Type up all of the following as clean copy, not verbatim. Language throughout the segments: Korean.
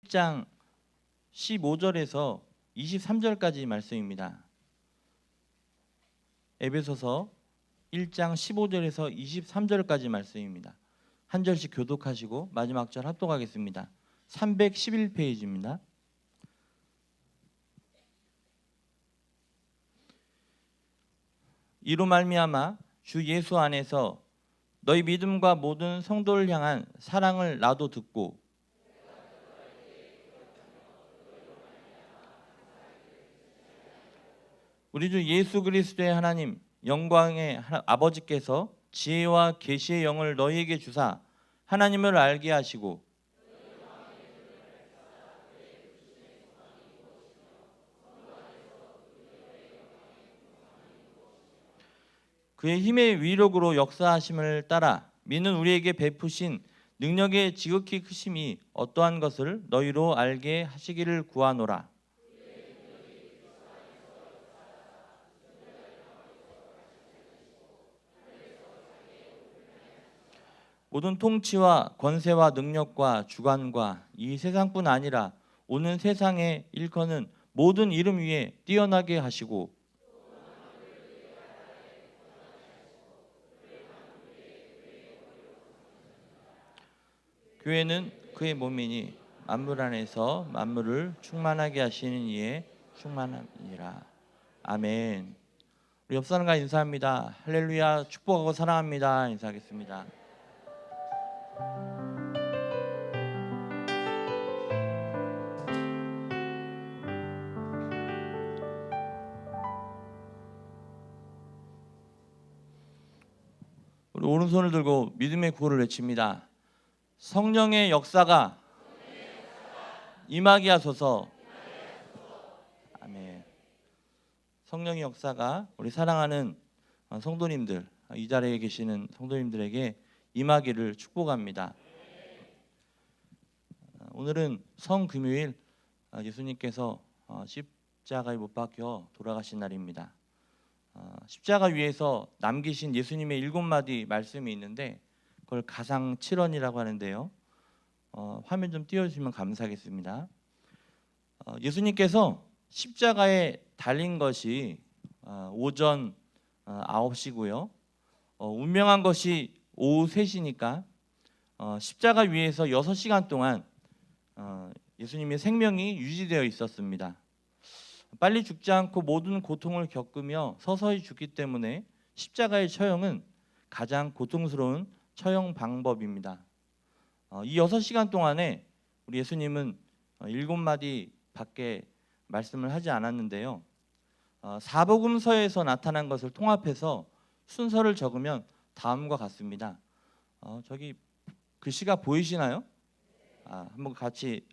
1장 15절에서 23절까지 말씀입니다. 에베소서 1장 15절에서 23절까지 말씀입니다. 한 절씩 교독하시고 마지막 절 합독하겠습니다. 311페이지입니다. 이로 말미암아 주 예수 안에서 너희 믿음과 모든 성도를 향한 사랑을 나도 듣고 우리 주 예수 그리스도의 하나님 영광의 아버지께서 지혜와 계시의 영을 너희에게 주사 하나님을 알게 하시고 그의 힘의 위력으로 역사하심을 따라 믿는 우리에게 베푸신 능력의 지극히 크심이 어떠한 것을 너희로 알게 하시기를 구하노라. 모든 통치와 권세와 능력과 주관과 이 세상뿐 아니라 오는 세상에 일컫는 모든 이름 위에 뛰어나게 하시고 교회는 그의 몸이니 만물 안에서 만물을 충만하게 하시는 이의 충만함이니라. 아멘. 우리 옆 사람과 인사합니다. 할렐루야, 축복하고 사랑합니다. 인사하겠습니다. 우리 오른손을 들고 믿음의 구호를 외칩니다. 성령의 역사가 임하게 하소서. 아멘. 성령의 역사가 우리 사랑하는 성도님들, 이 자리에 계시는 성도님들에게 임하기를 축복합니다. 오늘은 성금요일, 예수님께서 십자가에 못 박혀 돌아가신 날입니다. 십자가 위에서 남기신 예수님의 7마디 말씀이 있는데 그걸 가상칠언이라고 하는데요. 화면 좀 띄워주시면 감사하겠습니다. 예수님께서 십자가에 달린 것이 오전 9시고요. 운명한 것이 오후 3시니까 십자가 위에서 6시간 동안 예수님의 생명이 유지되어 있었습니다. 빨리 죽지 않고 모든 고통을 겪으며 서서히 죽기 때문에 십자가의 처형은 가장 고통스러운 처형 방법입니다. 이 6시간 동안에 우리 예수님은 7마디 밖에 말씀을 하지 않았는데요. 사복음서에서 나타난 것을 통합해서 순서를 적으면 다음과 같습니다. 저기 글씨가 보이시나요? 한번 같이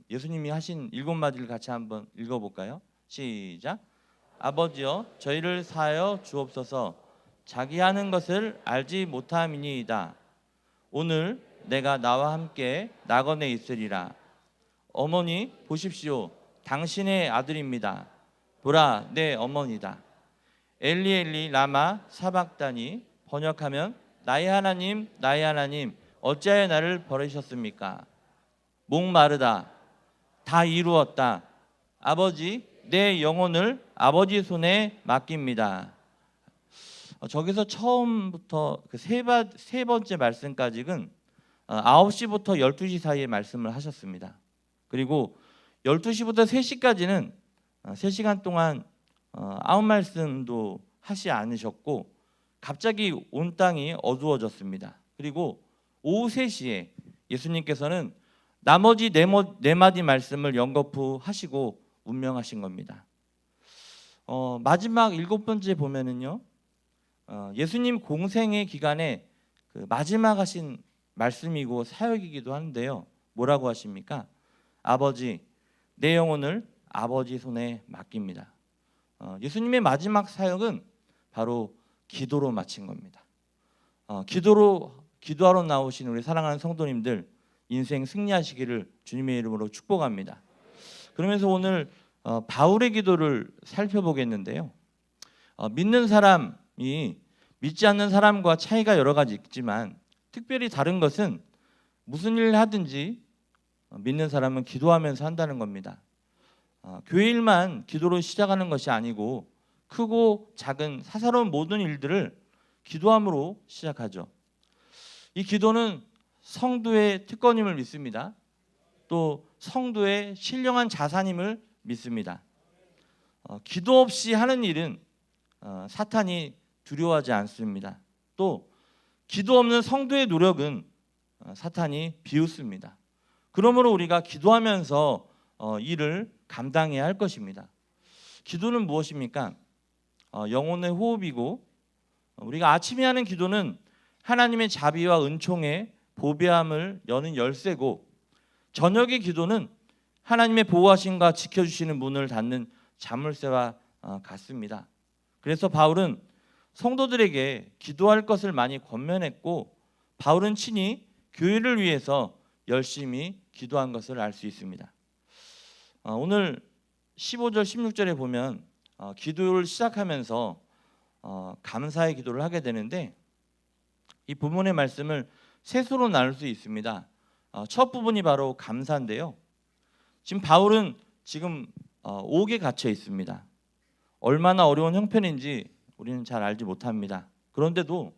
예수님이 하신 7마디를 같이 한번 읽어볼까요? 시작. 아버지여 저희를 사하여 주옵소서. 자기 하는 것을 알지 못함이니이다. 오늘 내가 나와 함께 낙원에 있으리라. 어머니 보십시오. 당신의 아들입니다. 보라 내 어머니다. 엘리 엘리 라마 사박다니, 번역하면 나의 하나님 나의 하나님 어찌하여 나를 버리셨습니까? 목마르다. 다 이루었다. 아버지 내 영혼을 아버지 손에 맡깁니다. 저기서 처음부터 그 세 번째 말씀까지는 9시부터 12시 사이에 말씀을 하셨습니다. 그리고 12시부터 3시까지는 3시간 동안 아무 말씀도 하지 않으셨고 갑자기 온 땅이 어두워졌습니다. 그리고 오후 3시에 예수님께서는 나머지 네 마디 말씀을 연거푸 하시고 운명하신 겁니다. 마지막 7번째 보면은요, 예수님 공생의 기간에 그 마지막 하신 말씀이고 사역이기도 한데요. 뭐라고 하십니까? 아버지 내 영혼을 아버지 손에 맡깁니다. 예수님의 사역은 바로 기도로 마친 겁니다. 기도하러 나오신 우리 사랑하는 성도님들 인생 승리하시기를 주님의 이름으로 축복합니다. 그러면서 오늘 바울의 기도를 살펴보겠는데요. 믿는 사람이 믿지 않는 사람과 차이가 여러 가지 있지만 특별히 다른 것은 무슨 일을 하든지 믿는 사람은 기도하면서 한다는 겁니다. 교회 일만 기도로 시작하는 것이 아니고 크고 작은 사사로운 모든 일들을 기도함으로 시작하죠. 이 기도는 성도의 특권임을 믿습니다. 또 성도의 신령한 자산임을 믿습니다. 기도 없이 하는 일은 사탄이 두려워하지 않습니다. 또 기도 없는 성도의 노력은 사탄이 비웃습니다. 그러므로 우리가 기도하면서 일을 감당해야 할 것입니다. 기도는 무엇입니까? 영혼의 호흡이고, 우리가 아침에 하는 기도는 하나님의 자비와 은총의 보배함을 여는 열쇠고, 저녁의 기도는 하나님의 보호하심과 지켜주시는 문을 닫는 자물쇠와 같습니다. 그래서 바울은 성도들에게 기도할 것을 많이 권면했고, 바울은 친히 교회를 위해서 열심히 기도한 것을 알 수 있습니다. 오늘 15절 16절에 보면 기도를 시작하면서 감사의 기도를 하게 되는데, 이 본문의 말씀을 셋으로 나눌 수 있습니다. 첫 부분이 바로 감사인데요. 지금 바울은 옥에 갇혀 있습니다. 얼마나 어려운 형편인지 우리는 잘 알지 못합니다. 그런데도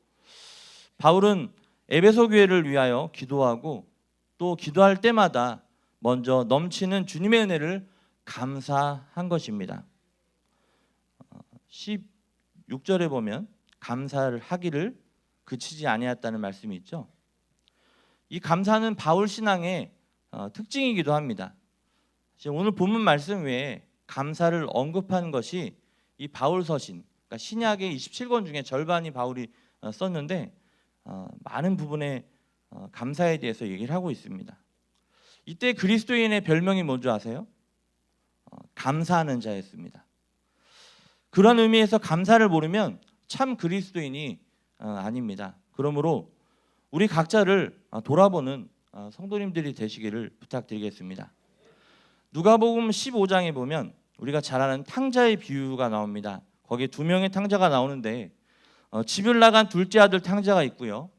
바울은 에베소 교회를 위하여 기도하고, 또 기도할 때마다 먼저 넘치는 주님의 은혜를 감사한 것입니다. 16절에 보면 감사를 하기를 그치지 아니하였다는 말씀이 있죠. 이 감사는 바울 신앙의 특징이기도 합니다. 오늘 본문 말씀 외에 감사를 언급한 것이 이 바울 서신, 그러니까 신약의 27권 중에 절반이 바울이 썼는데 많은 부분에 감사에 대해서 얘기를 하고 있습니다. 이때 그리스도인의 별명이 뭔지 아세요? 감사하는 자였습니다. 그런 의미에서 감사를 모르면 참 그리스도인이 아닙니다. 그러므로 우리 각자를 돌아보는 성도님들이 되시기를 부탁드리겠습니다. 누가복음 15장에 보면 우리가 잘 아는 탕자의 비유가 나옵니다. 거기에 두 명의 탕자가 나오는데 집을 나간 둘째 아들 탕자가 있고요.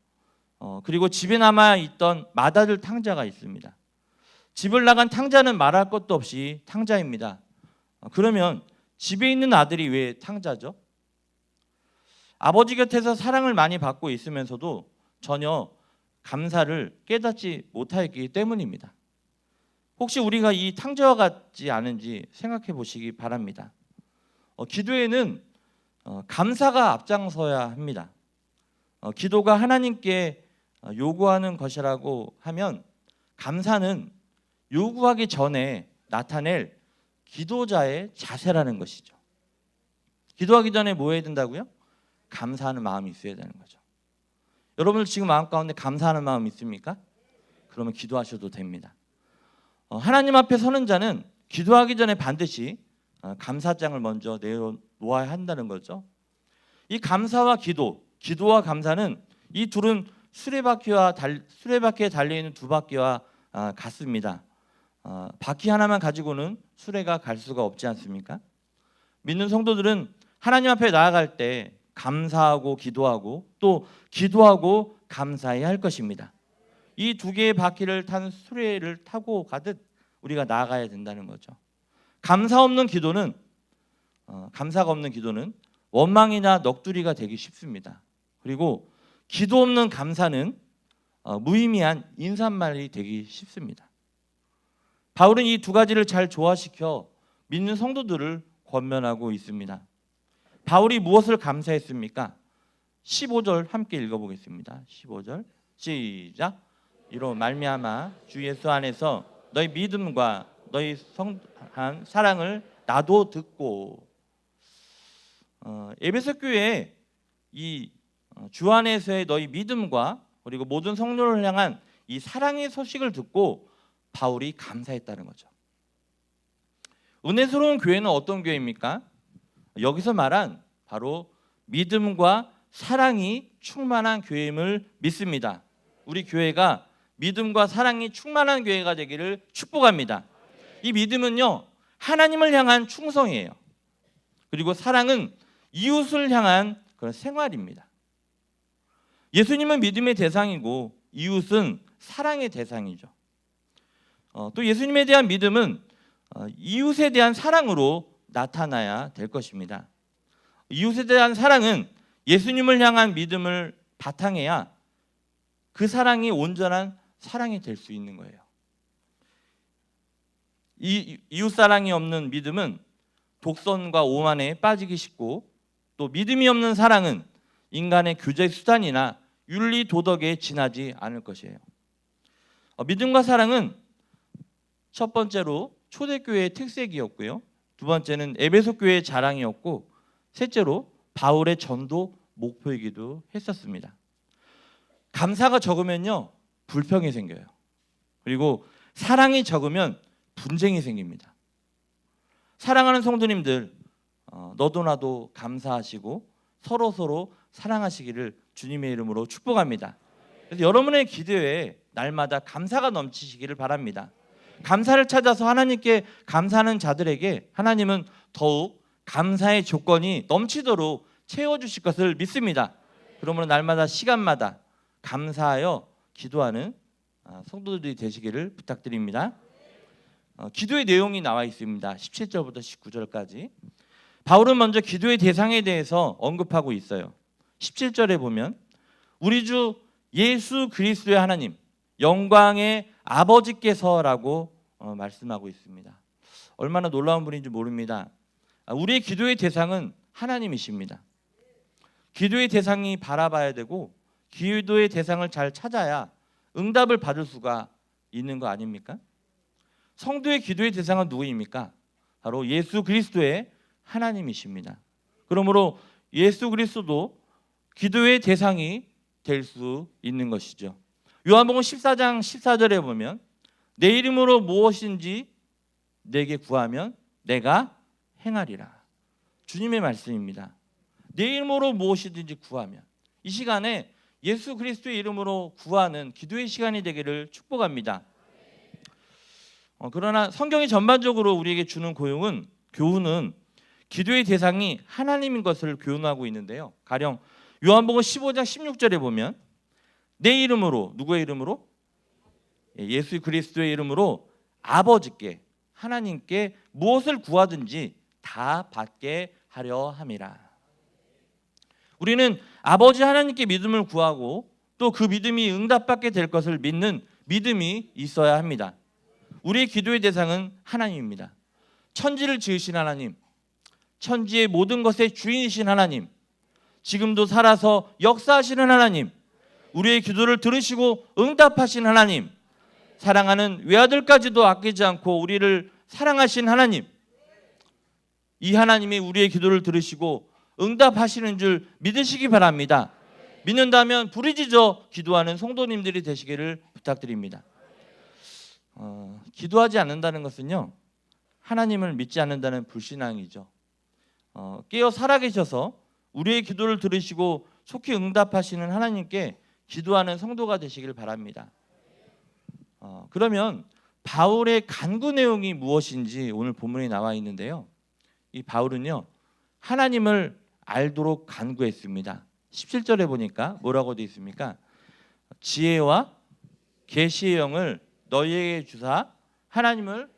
그리고 집에 남아있던 맏아들 탕자가 있습니다. 집을 나간 탕자는 말할 것도 없이 탕자입니다. 그러면 집에 있는 아들이 왜 탕자죠? 아버지 곁에서 사랑을 많이 받고 있으면서도 전혀 감사를 깨닫지 못하였기 때문입니다. 혹시 우리가 이 탕자와 같지 않은지 생각해 보시기 바랍니다. 기도에는 감사가 앞장서야 합니다. 기도가 하나님께 요구하는 것이라고 하면 감사는 요구하기 전에 나타낼 기도자의 자세라는 것이죠. 기도하기 전에 뭐 해야 된다고요? 감사하는 마음이 있어야 되는 거죠. 여러분들 지금 마음 가운데 감사하는 마음 있습니까? 그러면 기도하셔도 됩니다. 하나님 앞에 서는 자는 기도하기 전에 반드시 감사장을 먼저 내놓아야 한다는 거죠. 이 감사와 기도, 기도와 감사는 이 둘은 수레바퀴에 달려있는 두 바퀴와 같습니다. 바퀴 하나만 가지고는 수레가 갈 수가 없지 않습니까? 믿는 성도들은 하나님 앞에 나아갈 때 감사하고 기도하고 또 기도하고 감사해야 할 것입니다. 이 두 개의 바퀴를 탄 수레를 타고 가듯 우리가 나아가야 된다는 거죠. 감사가 없는 기도는 원망이나 넋두리가 되기 쉽습니다. 그리고 기도 없는 감사는 무의미한 인사말이 되기 쉽습니다. 바울은 이 두 가지를 잘 조화시켜 믿는 성도들을 권면하고 있습니다. 바울이 무엇을 감사했습니까? 15절 함께 읽어보겠습니다. 15절 시작. 이로 말미암아 주 예수 안에서 너희 믿음과 너희 성한 사랑을 나도 듣고. 에베소 교회에 이 주 안에서의 너희 믿음과 그리고 모든 성도를 향한 이 사랑의 소식을 듣고 바울이 감사했다는 거죠. 은혜스러운 교회는 어떤 교회입니까? 여기서 말한 바로 믿음과 사랑이 충만한 교회임을 믿습니다. 우리 교회가 믿음과 사랑이 충만한 교회가 되기를 축복합니다. 이 믿음은요, 하나님을 향한 충성이에요. 그리고 사랑은 이웃을 향한 그런 생활입니다. 예수님은 믿음의 대상이고 이웃은 사랑의 대상이죠. 또 예수님에 대한 믿음은 이웃에 대한 사랑으로 나타나야 될 것입니다. 이웃에 대한 사랑은 예수님을 향한 믿음을 바탕해야 그 사랑이 온전한 사랑이 될 수 있는 거예요. 이웃 사랑이 없는 믿음은 독선과 오만에 빠지기 쉽고, 또 믿음이 없는 사랑은 인간의 교제 수단이나 윤리 도덕에 지나지 않을 것이에요. 믿음과 사랑은 첫 번째로 초대교회의 특색이었고요, 두 번째는 에베소 교회의 자랑이었고, 셋째로 바울의 전도 목표이기도 했었습니다. 감사가 적으면요 불평이 생겨요. 그리고 사랑이 적으면 분쟁이 생깁니다. 사랑하는 성도님들, 너도 나도 감사하시고 서로 사랑하시기를 주님의 이름으로 축복합니다. 그래서 여러분의 기도에 날마다 감사가 넘치시기를 바랍니다. 감사를 찾아서 하나님께 감사하는 자들에게 하나님은 더욱 감사의 조건이 넘치도록 채워주실 것을 믿습니다. 그러므로 날마다 시간마다 감사하여 기도하는 성도들이 되시기를 부탁드립니다. 기도의 내용이 나와 있습니다. 17절부터 19절까지. 바울은 먼저 기도의 대상에 대해서 언급하고 있어요. 17절에 보면 우리 주 예수 그리스도의 하나님, 영광의 아버지께서라고 말씀하고 있습니다. 얼마나 놀라운 분인지 모릅니다. 우리의 기도의 대상은 하나님이십니다. 기도의 대상이 바라봐야 되고 기도의 대상을 잘 찾아야 응답을 받을 수가 있는 거 아닙니까? 성도의 기도의 대상은 누구입니까? 바로 예수 그리스도의 하나님이십니다. 그러므로 예수 그리스도도 기도의 대상이 될 수 있는 것이죠. 요한복음 14장 14절에 보면 내 이름으로 무엇인지 내게 구하면 내가 행하리라. 주님의 말씀입니다. 내 이름으로 무엇이든지 구하면, 이 시간에 예수 그리스도의 이름으로 구하는 기도의 시간이 되기를 축복합니다. 그러나 성경이 전반적으로 우리에게 주는 교훈은 기도의 대상이 하나님인 것을 교훈하고 있는데요. 가령 요한복음 15장 16절에 보면 내 이름으로, 누구의 이름으로? 예수 그리스도의 이름으로 아버지께, 하나님께 무엇을 구하든지 다 받게 하려 함이라. 우리는 아버지 하나님께 믿음을 구하고 또 그 믿음이 응답받게 될 것을 믿는 믿음이 있어야 합니다. 우리의 기도의 대상은 하나님입니다. 천지를 지으신 하나님, 천지의 모든 것의 주인이신 하나님, 지금도 살아서 역사하시는 하나님, 우리의 기도를 들으시고 응답하신 하나님, 사랑하는 외아들까지도 아끼지 않고 우리를 사랑하신 하나님, 이 하나님이 우리의 기도를 들으시고 응답하시는 줄 믿으시기 바랍니다. 믿는다면 부르짖어 기도하는 성도님들이 되시기를 부탁드립니다. 기도하지 않는다는 것은요, 하나님을 믿지 않는다는 불신앙이죠. 깨어 살아계셔서 우리의 기도를 들으시고 속히 응답하시는 하나님께 기도하는 성도가 되시길 바랍니다. 그러면 바울의 간구 내용이 무엇인지 오늘 본문에 나와 있는데요, 이 바울은요 하나님을 알도록 간구했습니다. 17절에 보니까 뭐라고 되어 있습니까? 지혜와 계시의 영을 너희에게 주사 하나님을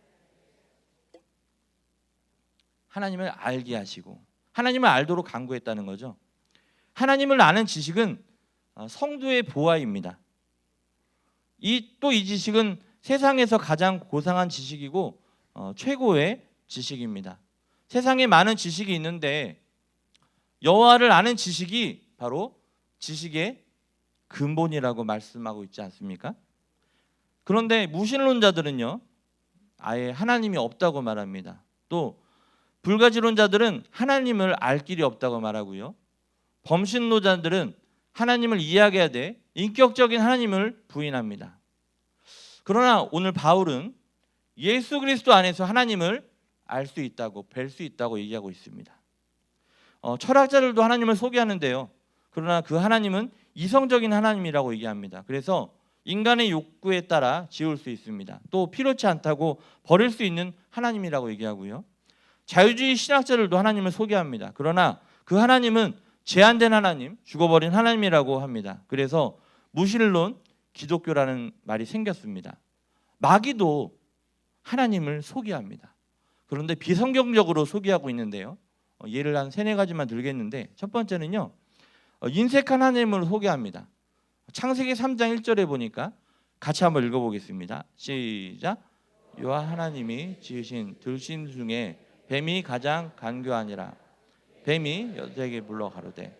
알게 하시고, 하나님을 알도록 간구했다는 거죠. 하나님을 아는 지식은 성도의 보화입니다. 이 지식은 세상에서 가장 고상한 지식이고 최고의 지식입니다. 세상에 많은 지식이 있는데 여호와를 아는 지식이 바로 지식의 근본이라고 말씀하고 있지 않습니까? 그런데 무신론자들은요 아예 하나님이 없다고 말합니다. 또 불가지론자들은 하나님을 알 길이 없다고 말하고요, 범신론자들은 하나님을 이야기하되 인격적인 하나님을 부인합니다. 그러나 오늘 바울은 예수 그리스도 안에서 하나님을 알 수 있다고, 뵐 수 있다고 얘기하고 있습니다. 철학자들도 하나님을 소개하는데요, 그러나 그 하나님은 이성적인 하나님이라고 얘기합니다. 그래서 인간의 욕구에 따라 지을 수 있습니다. 또 필요치 않다고 버릴 수 있는 하나님이라고 얘기하고요, 자유주의 신학자들도 하나님을 소개합니다. 그러나 그 하나님은 제한된 하나님, 죽어버린 하나님이라고 합니다. 그래서 무신론 기독교라는 말이 생겼습니다. 마귀도 하나님을 소개합니다. 그런데 비성경적으로 소개하고 있는데요. 예를 한 3-4가지만 들겠는데, 첫 번째는요, 인색한 하나님을 소개합니다. 창세기 3장 1절에 보니까 같이 한번 읽어보겠습니다. 시작. 여호와 하나님이 지으신 들신 중에 뱀이 가장 간교하니라. 뱀이 여자에게 물러 가로되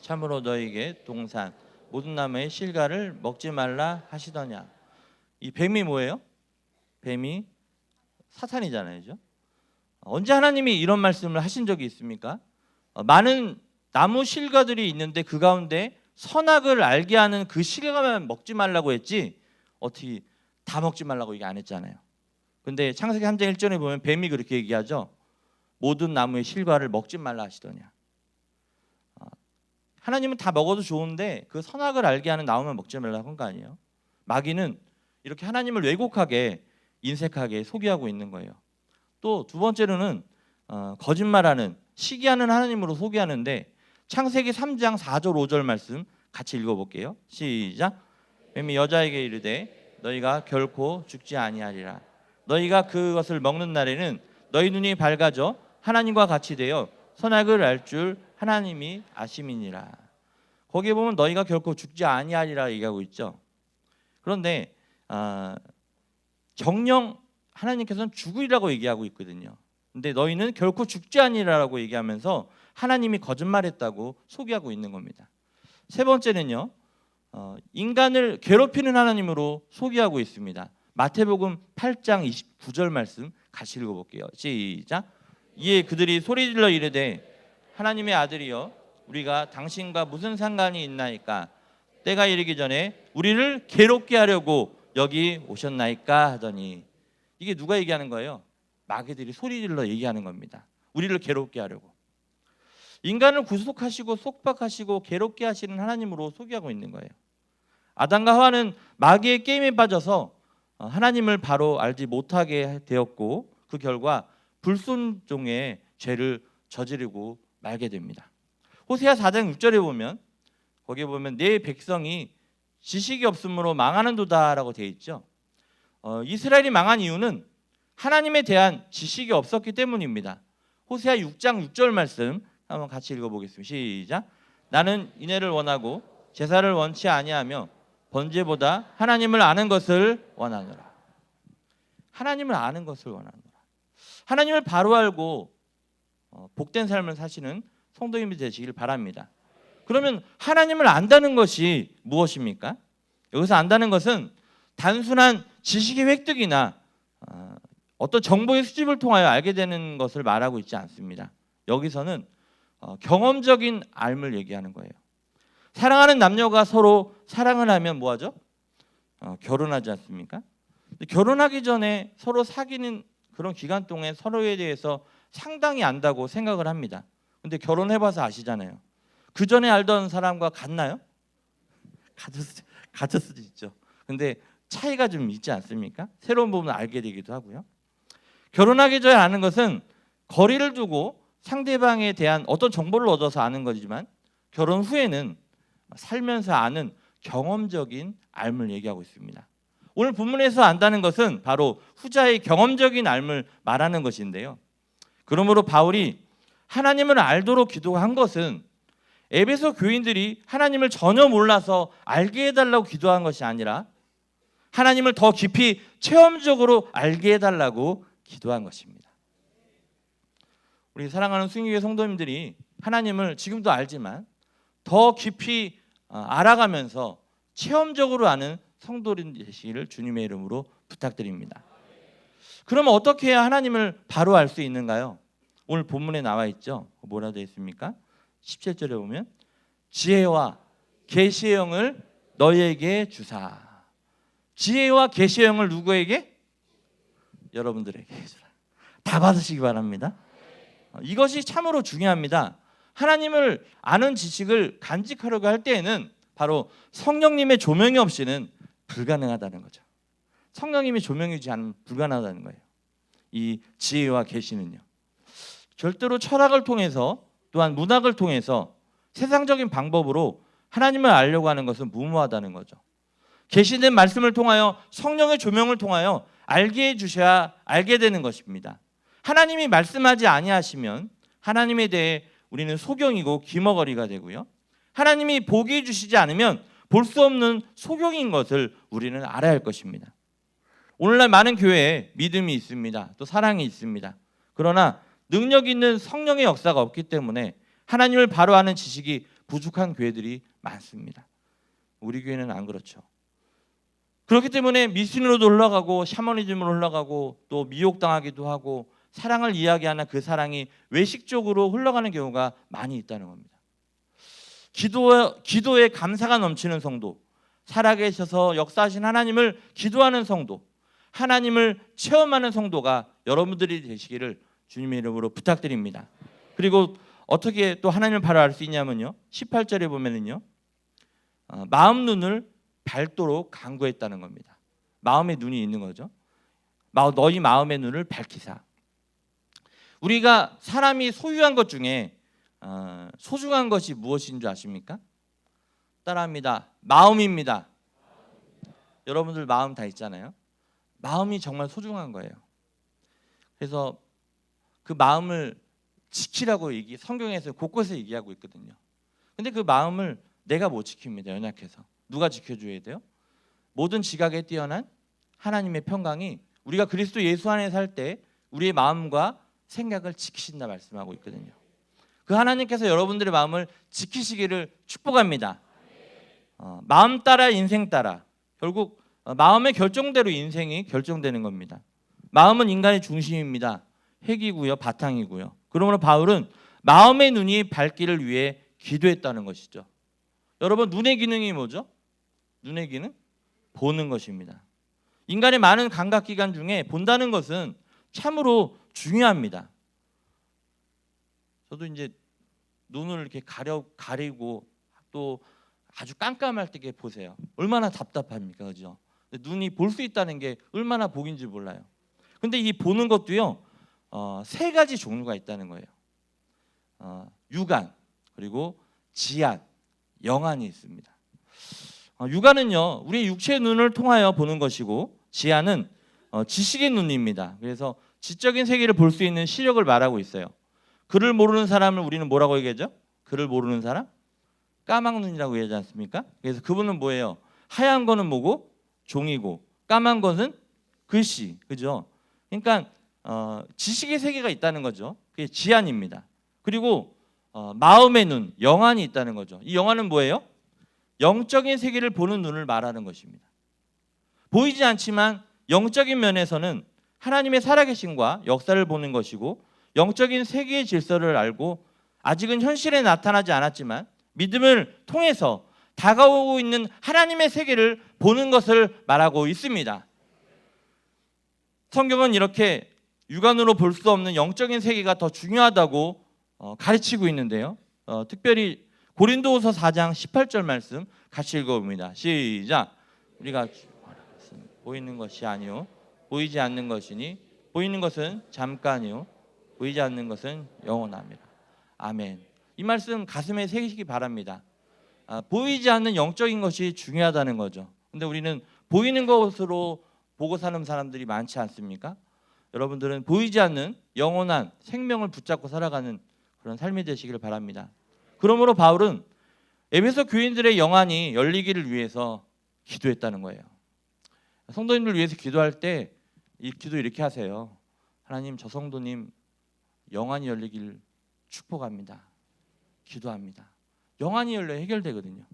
참으로 너에게 동산 모든 나무의 실과를 먹지 말라 하시더냐. 이 뱀이 뭐예요? 뱀이 사탄이잖아요, 그죠? 언제 하나님이 이런 말씀을 하신 적이 있습니까? 많은 나무 실과들이 있는데 그 가운데 선악을 알게 하는 그 실과만 먹지 말라고 했지 어떻게 다 먹지 말라고 얘기 안 했잖아요. 근데 창세기 3장 1절에 보면 뱀이 그렇게 얘기하죠. 모든 나무의 실과를 먹지 말라 하시더냐. 하나님은 다 먹어도 좋은데 그 선악을 알게 하는 나무만 먹지 말라고 한 거 아니에요. 마귀는 이렇게 하나님을 왜곡하게 인색하게 소개하고 있는 거예요. 또 두 번째로는 거짓말하는 시기하는 하나님으로 소개하는데 창세기 3장 4절 5절 말씀 같이 읽어볼게요. 시작. 뱀이 여자에게 이르되 너희가 결코 죽지 아니하리라. 너희가 그것을 먹는 날에는 너희 눈이 밝아져 하나님과 같이 되어 선악을 알 줄 하나님이 아심이니라. 거기에 보면 너희가 결코 죽지 아니하리라 얘기하고 있죠. 그런데 정령 하나님께서는 죽으리라고 얘기하고 있거든요. 근데 너희는 결코 죽지 아니라라고 얘기하면서 하나님이 거짓말했다고 소개하고 있는 겁니다. 세 번째는요, 인간을 괴롭히는 하나님으로 소개하고 있습니다. 마태복음 8장 29절 말씀 같이 읽어볼게요. 시작. 이에 그들이 소리질러 이르되 하나님의 아들이여 우리가 당신과 무슨 상관이 있나이까? 때가 이르기 전에 우리를 괴롭게 하려고 여기 오셨나이까 하더니. 이게 누가 얘기하는 거예요? 마귀들이 소리질러 얘기하는 겁니다. 우리를 괴롭게 하려고. 인간을 구속하시고 속박하시고 괴롭게 하시는 하나님으로 소개하고 있는 거예요. 아담과 하와는 마귀의 게임에 빠져서 하나님을 바로 알지 못하게 되었고 그 결과 불순종의 죄를 저지르고 말게 됩니다. 호세아 4장 6절에 보면 거기에 보면 내 백성이 지식이 없으므로 망하는도다라고 되어 있죠. 이스라엘이 망한 이유는 하나님에 대한 지식이 없었기 때문입니다. 호세아 6장 6절 말씀 한번 같이 읽어보겠습니다. 시작. 나는 인애를 원하고 제사를 원치 아니하며 번제보다 하나님을 아는 것을 원하노라. 하나님을 아는 것을 원하노라. 하나님을 바로 알고 복된 삶을 사시는 성도님이 되시길 바랍니다. 그러면 하나님을 안다는 것이 무엇입니까? 여기서 안다는 것은 단순한 지식의 획득이나 어떤 정보의 수집을 통하여 알게 되는 것을 말하고 있지 않습니다. 여기서는 경험적인 알을 얘기하는 거예요. 사랑하는 남녀가 서로 사랑을 하면 뭐하죠? 결혼하지 않습니까? 결혼하기 전에 서로 사귀는 그런 기간 동안 서로에 대해서 상당히 안다고 생각을 합니다. 근데 결혼해봐서 아시잖아요. 그 전에 알던 사람과 같나요? 같을 수도 있죠. 근데 차이가 좀 있지 않습니까? 새로운 부분을 알게 되기도 하고요. 결혼하기 전에 아는 것은 거리를 두고 상대방에 대한 어떤 정보를 얻어서 아는 거지만 결혼 후에는 살면서 아는 경험적인 알을 얘기하고 있습니다. 오늘 본문에서 안다는 것은 바로 후자의 경험적인 알을 말하는 것인데요. 그러므로 바울이 하나님을 알도록 기도한 것은 에베소 교인들이 하나님을 전혀 몰라서 알게 해달라고 기도한 것이 아니라 하나님을 더 깊이 체험적으로 알게 해달라고 기도한 것입니다. 우리 사랑하는 수ing교회 성도님들이 하나님을 지금도 알지만 더 깊이 알아가면서 체험적으로 아는 성도님 되시기를 주님의 이름으로 부탁드립니다. 그러면 어떻게 해야 하나님을 바로 알 수 있는가요? 오늘 본문에 나와 있죠. 뭐라 되어 있습니까? 17절에 보면 지혜와 계시의 영을 너희에게 주사. 지혜와 계시의 영을 누구에게? 여러분들에게 주라. 다 받으시기 바랍니다. 이것이 참으로 중요합니다. 하나님을 아는 지식을 간직하려고 할 때에는 바로 성령님의 조명이 없이는 불가능하다는 거죠. 성령님의 조명이지 않으면 불가능하다는 거예요. 이 지혜와 계시는요. 절대로 철학을 통해서 또한 문학을 통해서 세상적인 방법으로 하나님을 알려고 하는 것은 무모하다는 거죠. 계시된 말씀을 통하여 성령의 조명을 통하여 알게 해주셔야 알게 되는 것입니다. 하나님이 말씀하지 아니하시면 하나님에 대해 우리는 소경이고 귀머거리가 되고요. 하나님이 보게 해주시지 않으면 볼 수 없는 소경인 것을 우리는 알아야 할 것입니다. 오늘날 많은 교회에 믿음이 있습니다. 또 사랑이 있습니다. 그러나 능력 있는 성령의 역사가 없기 때문에 하나님을 바로 아는 지식이 부족한 교회들이 많습니다. 우리 교회는 안 그렇죠. 그렇기 때문에 미신으로도 흘러가고 샤머니즘으로 흘러가고 또 미혹당하기도 하고 사랑을 이야기하는 그 사랑이 외식적으로 흘러가는 경우가 많이 있다는 겁니다. 기도에 감사가 넘치는 성도, 살아계셔서 역사하신 하나님을 기도하는 성도, 하나님을 체험하는 성도가 여러분들이 되시기를 주님의 이름으로 부탁드립니다. 그리고 어떻게 또 하나님을 바로 알 수 있냐면요, 18절에 보면은요, 마음 눈을 밝도록 간구했다는 겁니다. 마음의 눈이 있는 거죠. 너희 마음의 눈을 밝히사. 우리가 사람이 소유한 것 중에 소중한 것이 무엇인 줄 아십니까? 따라합니다. 마음입니다. 여러분들 마음 다 있잖아요. 마음이 정말 소중한 거예요. 그래서 그 마음을 지키라고 성경에서 곳곳에 얘기하고 있거든요. 근데 그 마음을 내가 못 지킵니다. 연약해서. 누가 지켜줘야 돼요? 모든 지각에 뛰어난 하나님의 평강이 우리가 그리스도 예수 안에 살 때 우리의 마음과 생각을 지키신다 말씀하고 있거든요. 그 하나님께서 여러분들의 마음을 지키시기를 축복합니다. 마음 따라 인생 따라. 결국 마음의 결정대로 인생이 결정되는 겁니다. 마음은 인간의 중심입니다. 핵이고요, 바탕이고요. 그러므로 바울은 마음의 눈이 밝기를 위해 기도했다는 것이죠. 여러분, 눈의 기능이 뭐죠? 눈의 기능? 보는 것입니다. 인간의 많은 감각기관 중에 본다는 것은 참으로 중요합니다. 저도 이제 눈을 이렇게 가리고 또 아주 깜깜할 때 보세요. 얼마나 답답합니까, 그죠? 눈이 볼 수 있다는 게 얼마나 복인지 몰라요. 근데 이 보는 것도요, 세 가지 종류가 있다는 거예요. 육안, 그리고 지안, 영안이 있습니다. 육안은요, 우리 육체의 눈을 통하여 보는 것이고, 지안은 지식의 눈입니다. 그래서 지적인 세계를 볼 수 있는 시력을 말하고 있어요. 글을 모르는 사람을 우리는 뭐라고 얘기하죠? 글을 모르는 사람? 까막눈이라고 얘기하지 않습니까? 그래서 그분은 뭐예요? 하얀 거는 뭐고? 종이고, 까만 것은 글씨, 그죠? 그러니까 지식의 세계가 있다는 거죠. 그게 지안입니다. 그리고 마음의 눈, 영안이 있다는 거죠. 이 영안은 뭐예요? 영적인 세계를 보는 눈을 말하는 것입니다. 보이지 않지만 영적인 면에서는 하나님의 살아계심과 역사를 보는 것이고, 영적인 세계의 질서를 알고 아직은 현실에 나타나지 않았지만 믿음을 통해서 다가오고 있는 하나님의 세계를 보는 것을 말하고 있습니다. 성경은 이렇게 육안으로 볼 수 없는 영적인 세계가 더 중요하다고 가르치고 있는데요. 특별히 고린도후서 4장 18절 말씀 같이 읽어봅니다. 시작. 우리가 보이는 것이 아니요 보이지 않는 것이니 보이는 것은 잠깐이요 보이지 않는 것은 영원합니다. 아멘. 이 말씀 가슴에 새기시기 바랍니다. 보이지 않는 영적인 것이 중요하다는 거죠. 근데 우리는 보이는 것으로 보고 사는 사람들이 많지 않습니까? 여러분들은 보이지 않는 영원한 생명을 붙잡고 살아가는 그런 삶이 되시기를 바랍니다. 그러므로 바울은 에베소 교인들의 영안이 열리기를 위해서 기도했다는 거예요. 성도님들 위해서 기도할 때 이 기도 이렇게 하세요. 하나님, 저 성도님 영안이 열리기를 축복합니다. 기도합니다. 영안이 열려야 해결되거든요.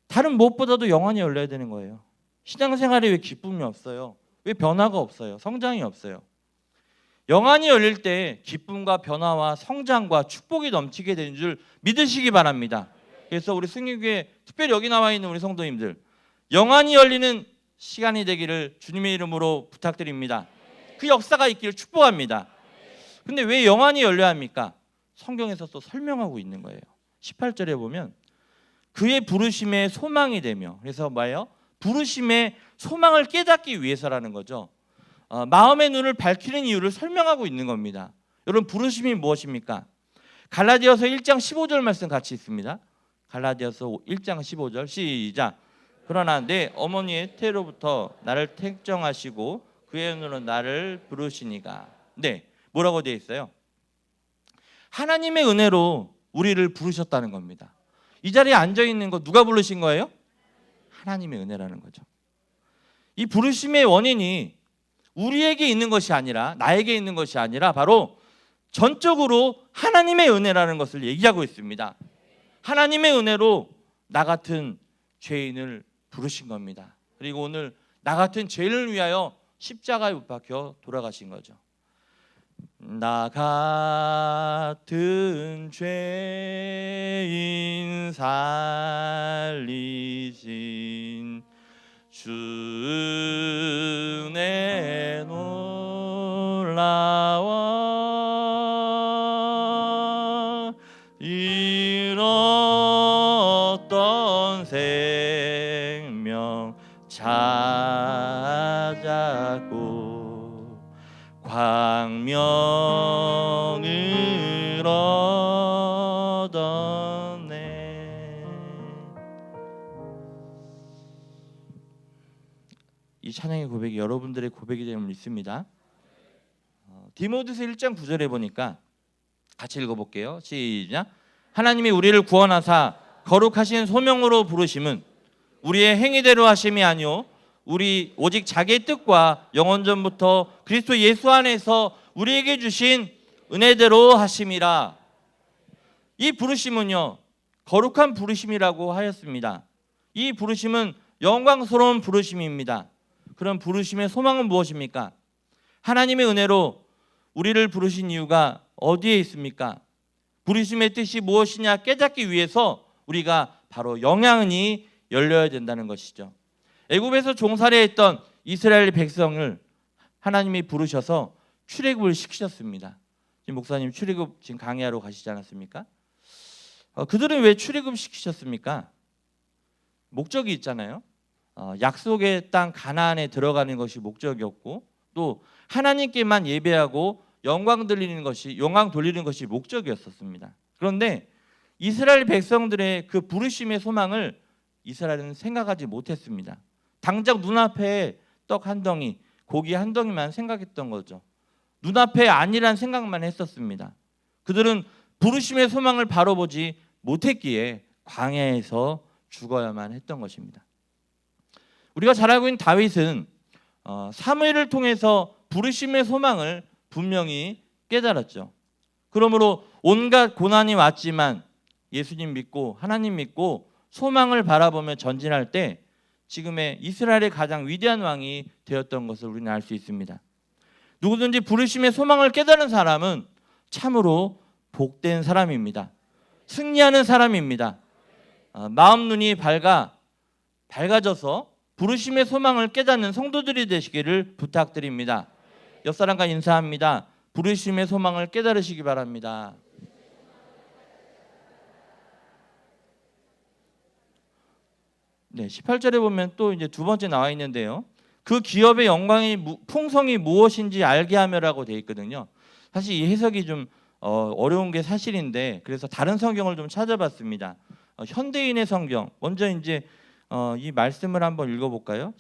다른 무엇보다도 영안이 열려야 되는 거예요. 신앙생활에 왜 기쁨이 없어요? 왜 변화가 없어요? 성장이 없어요? 영안이 열릴 때 기쁨과 변화와 성장과 축복이 넘치게 되는 줄 믿으시기 바랍니다. 그래서 우리 승리교회 특별히 여기 나와 있는 우리 성도님들, 영안이 열리는 시간이 되기를 주님의 이름으로 부탁드립니다. 그 역사가 있기를 축복합니다. 근데 왜 영안이 열려야 합니까? 성경에서 또 설명하고 있는 거예요. 18절에 보면 그의 부르심의 소망이 되며, 그래서 뭐예요? 부르심의 소망을 깨닫기 위해서라는 거죠. 마음의 눈을 밝히는 이유를 설명하고 있는 겁니다. 여러분, 부르심이 무엇입니까? 갈라디아서 1장 15절 말씀 같이 있습니다. 갈라디아서 1장 15절 시작. 그러나 내 어머니의 태로부터 나를 택정하시고 그의 은혜로 나를 부르시니가. 네, 뭐라고 되어 있어요? 하나님의 은혜로 우리를 부르셨다는 겁니다. 이 자리에 앉아 있는 거 누가 부르신 거예요? 하나님의 은혜라는 거죠. 이 부르심의 원인이 우리에게 있는 것이 아니라, 나에게 있는 것이 아니라 바로 전적으로 하나님의 은혜라는 것을 얘기하고 있습니다. 하나님의 은혜로 나 같은 죄인을 부르신 겁니다. 그리고 오늘 나 같은 죄인을 위하여 십자가에 못 박혀 돌아가신 거죠. 나 같은 죄인 살리신 주 은혜 놀라워 잃었던 생명 찾았고 광명을 얻었네. 이 찬양의 고백이 여러분들의 고백이 되면 믿습니다. 디모데서 1장 9절에 보니까 같이 읽어볼게요. 시작. 하나님이 우리를 구원하사 거룩하신 소명으로 부르심은 우리의 행위대로 하심이 아니요 우리 오직 자기의 뜻과 영원전부터 그리스도 예수 안에서 우리에게 주신 은혜대로 하심이라. 이 부르심은요 거룩한 부르심이라고 하였습니다. 이 부르심은 영광스러운 부르심입니다. 그럼 부르심의 소망은 무엇입니까? 하나님의 은혜로 우리를 부르신 이유가 어디에 있습니까? 부르심의 뜻이 무엇이냐 깨닫기 위해서 우리가 바로 영양이 열려야 된다는 것이죠. 애굽에서 종살이했던 이스라엘 백성을 하나님이 부르셔서 출애굽을 시키셨습니다. 지금 목사님 출애굽 지금 강의하러 가시지 않았습니까? 그들은 왜 출애굽 시키셨습니까? 목적이 있잖아요. 약속의 땅 가나안에 들어가는 것이 목적이었고 또 하나님께만 예배하고 영광 돌리는 것이 목적이었었습니다. 그런데 이스라엘 백성들의 그 부르심의 소망을 이스라엘은 생각하지 못했습니다. 당장 눈앞에 떡 한 덩이, 고기 한 덩이만 생각했던 거죠. 눈앞에 아니란 생각만 했었습니다. 그들은 부르심의 소망을 바로 보지 못했기에 광야에서 죽어야만 했던 것입니다. 우리가 잘 알고 있는 다윗은 사무엘을 통해서 부르심의 소망을 분명히 깨달았죠. 그러므로 온갖 고난이 왔지만 예수님 믿고 하나님 믿고 소망을 바라보며 전진할 때 지금의 이스라엘의 가장 위대한 왕이 되었던 것을 우리는 알 수 있습니다. 누구든지 부르심의 소망을 깨달은 사람은 참으로 복된 사람입니다. 승리하는 사람입니다. 마음 눈이 밝아져서 부르심의 소망을 깨닫는 성도들이 되시기를 부탁드립니다. 옆 사람과 인사합니다. 부르심의 소망을 깨달으시기 바랍니다. 네, 18절에 보면 또 이제 두 번째 나와 있는데요. 그 기업의 영광이 풍성이 무엇인지 알게 하며라고 되어 있거든요. 사실 이 해석이 좀 어려운 게 사실인데 그래서 다른 성경을 좀 찾아봤습니다. 현대인의 성경 먼저 이제 이 말씀을 한번 읽어볼까요?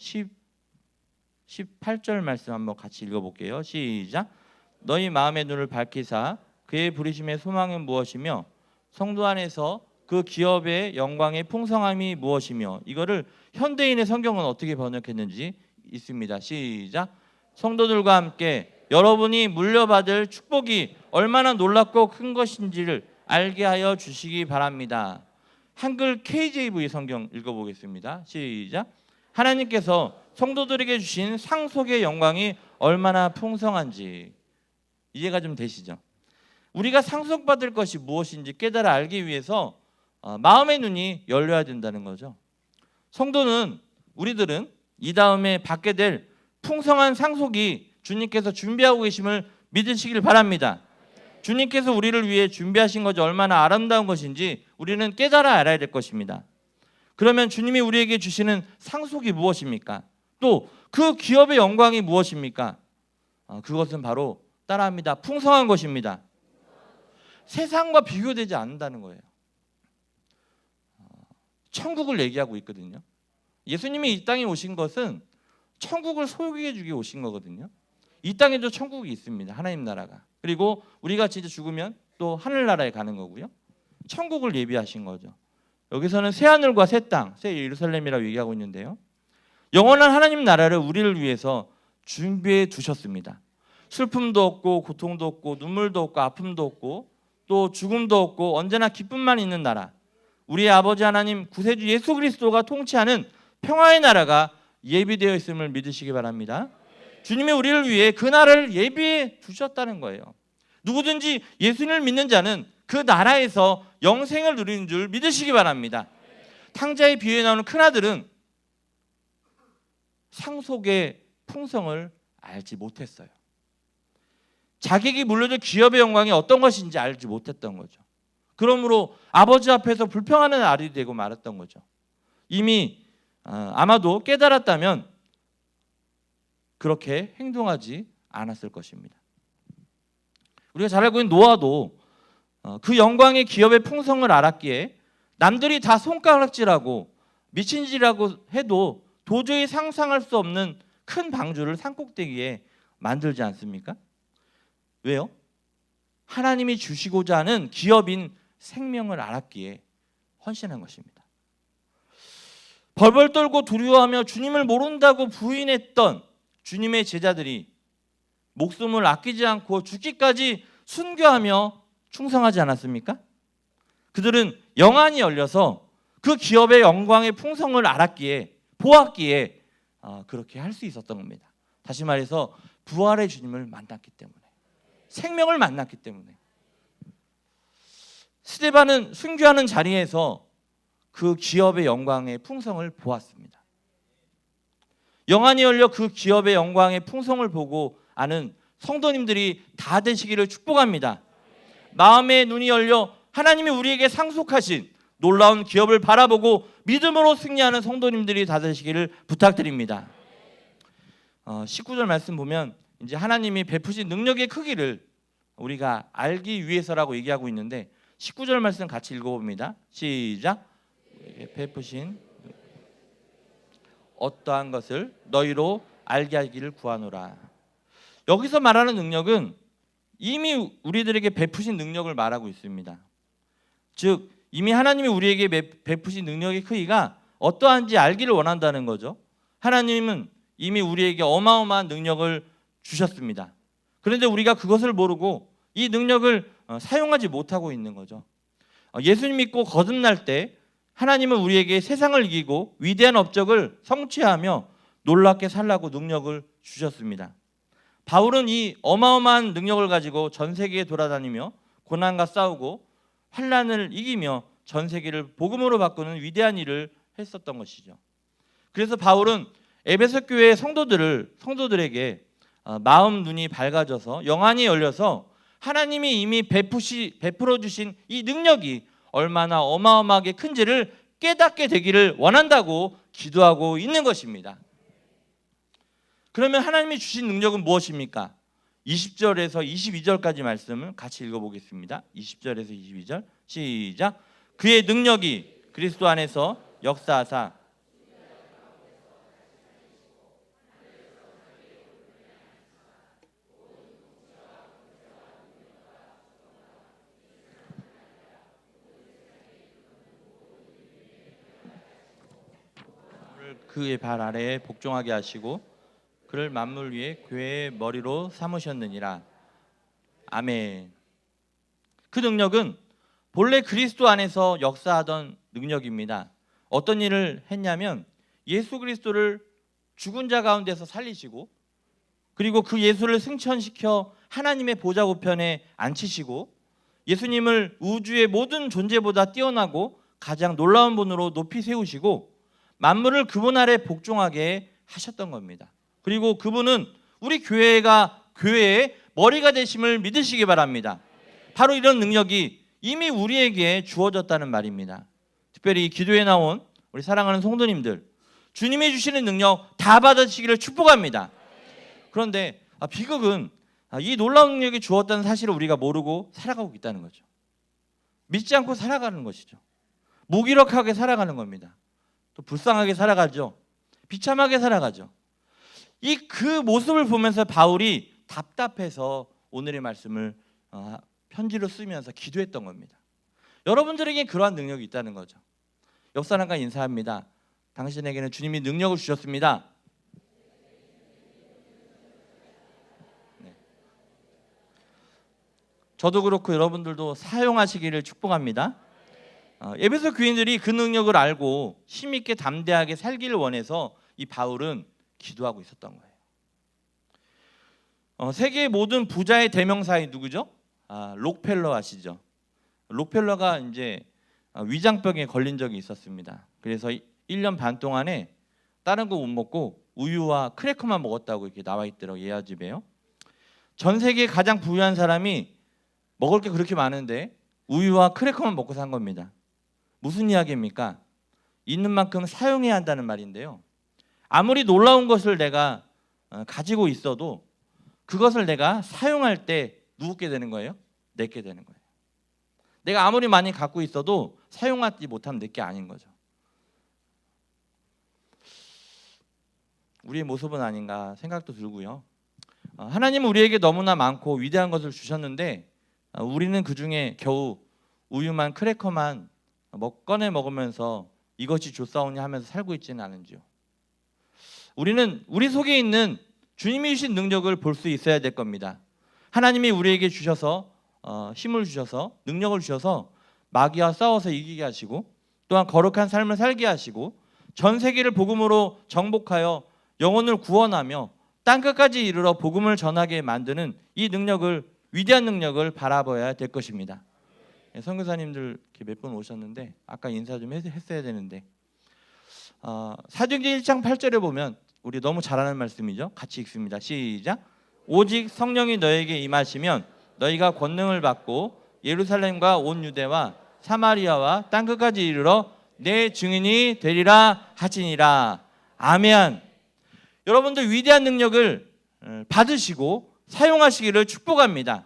18절 말씀 한번 같이 읽어볼게요. 시작. 너희 마음의 눈을 밝히사 그의 부르심의 소망은 무엇이며 성도 안에서 그 기업의 영광의 풍성함이 무엇이며. 이거를 현대인의 성경은 어떻게 번역했는지 있습니다. 시작. 성도들과 함께 여러분이 물려받을 축복이 얼마나 놀랍고 큰 것인지를 알게 하여 주시기 바랍니다. 한글 KJV 성경 읽어보겠습니다. 시작. 하나님께서 성도들에게 주신 상속의 영광이 얼마나 풍성한지 이해가 좀 되시죠? 우리가 상속받을 것이 무엇인지 깨달아 알기 위해서 마음의 눈이 열려야 된다는 거죠. 성도는 우리들은 이 다음에 받게 될 풍성한 상속이 주님께서 준비하고 계심을 믿으시길 바랍니다. 주님께서 우리를 위해 준비하신 것이 얼마나 아름다운 것인지 우리는 깨달아 알아야 될 것입니다. 그러면 주님이 우리에게 주시는 상속이 무엇입니까? 또 그 기업의 영광이 무엇입니까? 그것은 바로 따라합니다. 풍성한 것입니다. 세상과 비교되지 않는다는 거예요. 천국을 얘기하고 있거든요. 예수님이 이 땅에 오신 것은 천국을 소유해 주기 오신 거거든요. 이 땅에도 천국이 있습니다. 하나님 나라가. 그리고 우리가 진짜 죽으면 또 하늘나라에 가는 거고요. 천국을 예비하신 거죠. 여기서는 새 하늘과 새 땅, 새 예루살렘이라고 얘기하고 있는데요. 영원한 하나님 나라를 우리를 위해서 준비해 두셨습니다. 슬픔도 없고 고통도 없고 눈물도 없고 아픔도 없고 또 죽음도 없고 언제나 기쁨만 있는 나라, 우리의 아버지 하나님 구세주 예수 그리스도가 통치하는 평화의 나라가 예비되어 있음을 믿으시기 바랍니다. 주님이 우리를 위해 그 나라를 예비해 두셨다는 거예요. 누구든지 예수님을 믿는 자는 그 나라에서 영생을 누리는 줄 믿으시기 바랍니다. 탕자의 비유에 나오는 큰아들은 상속의 풍성을 알지 못했어요. 자기에게 물려줄 기업의 영광이 어떤 것인지 알지 못했던 거죠. 그러므로 아버지 앞에서 불평하는 아들이 되고 말았던 거죠. 이미 아마도 깨달았다면 그렇게 행동하지 않았을 것입니다. 우리가 잘 알고 있는 노아도 그 영광의 기업의 풍성을 알았기에 남들이 다 손가락질하고 미친 짓이라고 해도 도저히 상상할 수 없는 큰 방주를 산꼭대기에 만들지 않습니까? 왜요? 하나님이 주시고자 하는 기업인 생명을 알았기에 헌신한 것입니다. 벌벌 떨고 두려워하며 주님을 모른다고 부인했던 주님의 제자들이 목숨을 아끼지 않고 죽기까지 순교하며 충성하지 않았습니까? 그들은 영안이 열려서 그 기업의 영광의 풍성을 알았기에 보았기에 그렇게 할 수 있었던 겁니다. 다시 말해서 부활의 주님을 만났기 때문에, 생명을 만났기 때문에. 스데반은 순교하는 자리에서 그 기업의 영광의 풍성을 보았습니다. 영안이 열려 그 기업의 영광의 풍성을 보고 아는 성도님들이 다 되시기를 축복합니다. 마음의 눈이 열려 하나님이 우리에게 상속하신 놀라운 기업을 바라보고 믿음으로 승리하는 성도님들이 다 되시기를 부탁드립니다. 19절 말씀 보면 이제 하나님이 베푸신 능력의 크기를 우리가 알기 위해서라고 얘기하고 있는데 19절 말씀 같이 읽어봅니다. 시작. 베푸신 어떠한 것을 너희로 알게 하기를 구하노라. 여기서 말하는 능력은 이미 우리들에게 베푸신 능력을 말하고 있습니다. 즉 이미 하나님이 우리에게 베푸신 능력의 크기가 어떠한지 알기를 원한다는 거죠. 하나님은 이미 우리에게 어마어마한 능력을 주셨습니다. 그런데 우리가 그것을 모르고 이 능력을 사용하지 못하고 있는 거죠. 예수님 믿고 거듭날 때 하나님은 우리에게 세상을 이기고 위대한 업적을 성취하며 놀랍게 살라고 능력을 주셨습니다. 바울은 이 어마어마한 능력을 가지고 전 세계에 돌아다니며 고난과 싸우고 환난을 이기며 전 세계를 복음으로 바꾸는 위대한 일을 했었던 것이죠. 그래서 바울은 에베소 교회의 성도들에게 마음 눈이 밝아져서 영안이 열려서 하나님이 이미 베풀어 주신 이 능력이 얼마나 어마어마하게 큰지를 깨닫게 되기를 원한다고 기도하고 있는 것입니다. 그러면 하나님이 주신 능력은 무엇입니까? 20절에서 22절까지 말씀을 같이 읽어보겠습니다. 20절에서 22절 시작. 그의 능력이 그리스도 안에서 역사하사 그의 발 아래에 복종하게 하시고 그를 만물 위에 교회의 머리로 삼으셨느니라. 아멘. 그 능력은 본래 그리스도 안에서 역사하던 능력입니다. 어떤 일을 했냐면 예수 그리스도를 죽은 자 가운데서 살리시고 그리고 그 예수를 승천시켜 하나님의 보좌 우편에 앉히시고 예수님을 우주의 모든 존재보다 뛰어나고 가장 놀라운 분으로 높이 세우시고 만물을 그분 아래 복종하게 하셨던 겁니다. 그리고 그분은 우리 교회의 머리가 되심을 믿으시기 바랍니다. 바로 이런 능력이 이미 우리에게 주어졌다는 말입니다. 특별히 이 기도에 나온 우리 사랑하는 성도님들, 주님이 주시는 능력 다 받으시기를 축복합니다. 그런데 비극은 이 놀라운 능력이 주었다는 사실을 우리가 모르고 살아가고 있다는 거죠. 믿지 않고 살아가는 것이죠. 무기력하게 살아가는 겁니다. 또 불쌍하게 살아가죠. 비참하게 살아가죠. 그 모습을 보면서 바울이 답답해서 오늘의 말씀을 편지로 쓰면서 기도했던 겁니다. 여러분들에게 그러한 능력이 있다는 거죠. 옆 사람과 인사합니다. 당신에게는 주님이 능력을 주셨습니다. 네. 저도 그렇고 여러분들도 사용하시기를 축복합니다. 에베소 교인들이 그 능력을 알고 힘있게 담대하게 살기를 원해서 이 바울은 기도하고 있었던 거예요. 세계 모든 부자의 대명사이 누구죠? 록펠러 아시죠? 록펠러가 이제 위장병에 걸린 적이 있었습니다. 그래서 1년 반 동안에 다른 거 못 먹고 우유와 크래커만 먹었다고 이렇게 나와 있더라고요. 예화집에요. 전 세계 가장 부유한 사람이 먹을 게 그렇게 많은데 우유와 크래커만 먹고 산 겁니다. 무슨 이야기입니까? 있는 만큼 사용해야 한다는 말인데요. 아무리 놀라운 것을 내가 가지고 있어도 그것을 내가 사용할 때 누구게 되는 거예요? 내게 되는 거예요. 내가 아무리 많이 갖고 있어도 사용하지 못하면 내게 아닌 거죠. 우리의 모습은 아닌가 생각도 들고요. 하나님은 우리에게 너무나 많고 위대한 것을 주셨는데 우리는 그 중에 겨우 우유만 크래커만 꺼내 먹으면서 이것이 좋사오니 하면서 살고 있지는 않은지요. 우리는 우리 속에 있는 주님이 주신 능력을 볼 수 있어야 될 겁니다. 하나님이 우리에게 주셔서 힘을 주셔서 능력을 주셔서 마귀와 싸워서 이기게 하시고 또한 거룩한 삶을 살게 하시고 전 세계를 복음으로 정복하여 영혼을 구원하며 땅끝까지 이르러 복음을 전하게 만드는 이 능력을, 위대한 능력을 바라봐야 될 것입니다. 선교사님들 몇 분 오셨는데 아까 인사 좀 했어야 되는데 사도행전 1장 8절에 보면 우리 너무 잘 아는 말씀이죠. 같이 읽습니다. 시작. 오직 성령이 너에게 임하시면 너희가 권능을 받고 예루살렘과 온 유대와 사마리아와 땅끝까지 이르러 내 증인이 되리라 하시니라. 아멘. 여러분들 위대한 능력을 받으시고 사용하시기를 축복합니다.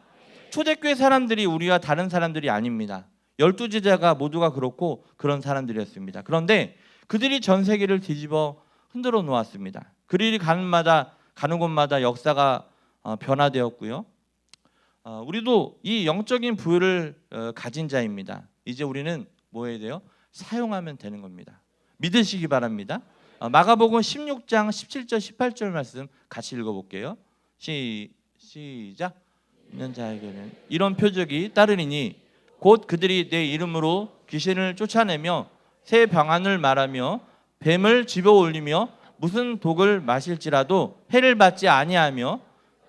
초대교회 사람들이 우리와 다른 사람들이 아닙니다. 12제자가 모두가 그렇고 그런 사람들이었습니다. 그런데 그들이 전 세계를 뒤집어 흔들어 놓았습니다. 그들이 가는 곳마다 역사가 변화되었고요. 우리도 이 영적인 부여를 가진 자입니다. 이제 우리는 뭐 해야 돼요? 사용하면 되는 겁니다. 믿으시기 바랍니다. 마가복음 16장 17절 18절 말씀 같이 읽어볼게요. 시작. 있는 자에게는 이런 표적이 따르리니 곧 그들이 내 이름으로 귀신을 쫓아내며 새 방언을 말하며 뱀을 집어 올리며 무슨 독을 마실지라도 해를 받지 아니하며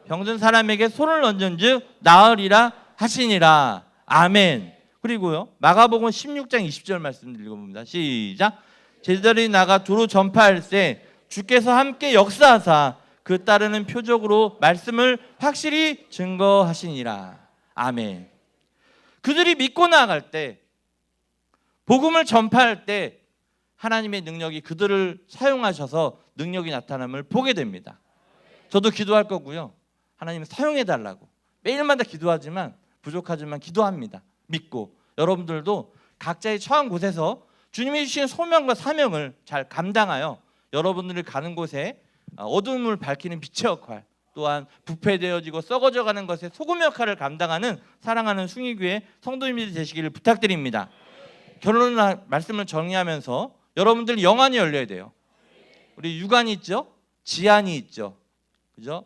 병든 사람에게 손을 얹은즉 나으리라 하시니라. 아멘. 그리고요 마가복음 16장 20절 말씀 읽어봅니다. 시작. 제자들이 나가 두루 전파할세 주께서 함께 역사하사 그 따르는 표적으로 말씀을 확실히 증거하시니라. 아멘. 그들이 믿고 나아갈 때 복음을 전파할 때 하나님의 능력이 그들을 사용하셔서 능력이 나타남을 보게 됩니다. 저도 기도할 거고요. 하나님 사용해 달라고 매일마다 기도하지만 부족하지만 기도합니다. 믿고 여러분들도 각자의 처한 곳에서 주님이 주신 소명과 사명을 잘 감당하여 여러분들이 가는 곳에 어둠을 밝히는 빛의 역할, 또한 부패되어지고 썩어져가는 것의 소금 역할을 감당하는 사랑하는 숭의교회 성도님들이 되시기를 부탁드립니다. 결론을 말씀을 정리하면서 여러분들 영안이 열려야 돼요. 우리 유관이 있죠, 지안이 있죠, 그죠?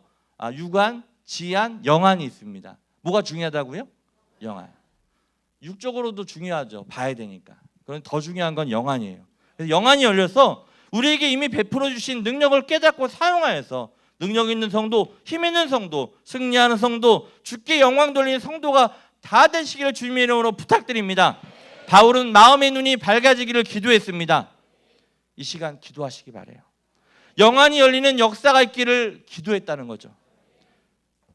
유관, 지안, 영안이 있습니다. 뭐가 중요하다고요? 영안. 육적으로도 중요하죠. 봐야 되니까. 그런데 더 중요한 건 영안이에요. 그래서 영안이 열려서 우리에게 이미 베풀어 주신 능력을 깨닫고 사용하여서 능력 있는 성도, 힘 있는 성도, 승리하는 성도, 주께 영광 돌리는 성도가 다 되시기를 주님의 이름으로 부탁드립니다. 바울은 마음의 눈이 밝아지기를 기도했습니다. 이 시간 기도하시기 바래요. 영안이 열리는 역사가 있기를 기도했다는 거죠.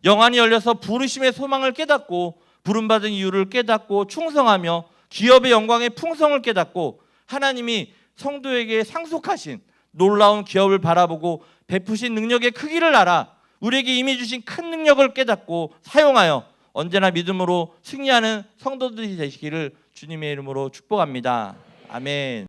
영안이 열려서 부르심의 소망을 깨닫고 부름받은 이유를 깨닫고 충성하며 기업의 영광의 풍성을 깨닫고 하나님이 성도에게 상속하신 놀라운 기업을 바라보고 베푸신 능력의 크기를 알아 우리에게 이미 주신 큰 능력을 깨닫고 사용하여 언제나 믿음으로 승리하는 성도들이 되시기를 주님의 이름으로 축복합니다. 아멘.